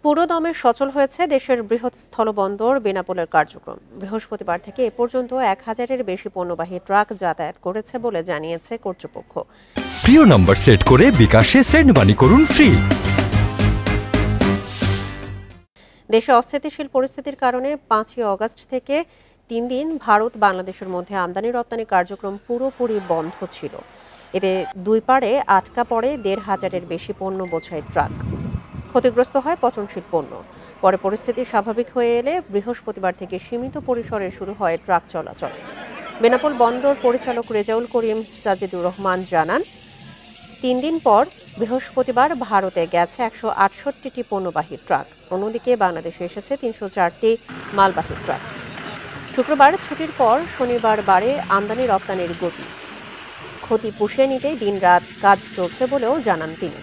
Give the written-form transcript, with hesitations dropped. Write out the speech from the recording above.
পুরোদমে সচল হয়েছে দেশের বৃহৎ স্থলবন্দর বেনাপোলের কার্যক্রম। বৃহস্পতিবার থেকে এ পর্যন্ত 1000-এর বেশি পণ্যবাহী ট্রাক যাতায়াত করেছে বলে জানিয়েছে কর্তৃপক্ষ। প্রিয় নম্বর সেট করে বিকাশে সেন্ড মানি করুন ফ্রি। দেশে অস্থিতিশীল পরিস্থিতির কারণে 5ই অগস্ট থেকে 3 দিন ভারত বাংলাদেশের মধ্যে আমদানি রপ্তানি কার্যক্রম পুরোপুরি বন্ধ ছিল। এতে দুই পাড়ে আটকা পড়ে 1500-এর বেশি পণ্য বোঝাই ট্রাক। ক্ষতিগ্রস্ত হয় পচনশীল পণ্য। পরে পরিস্থিতি স্বাভাবিক হয়ে এলে বৃহস্পতিবার থেকে সীমিত পরিসরে শুরু হয় ট্রাক চলাচল। বেনাপোল বন্দর পরিচালক রেজাউল করিম সাজিদুর রহমান জানান, 3 দিন পর বৃহস্পতিবার ভারতে গেছে 168টি পণ্যবাহী ট্রাক। অন্যদিকে বাংলাদেশে এসেছে 304টি মালবাহী ট্রাক। শুক্রবার ছুটির পর শনিবার বাড়ে আমদানি রপ্তানির গতি। ক্ষতি পুষিয়ে নিতে দিনরাত কাজ চলছে বলেও জানান তিনি।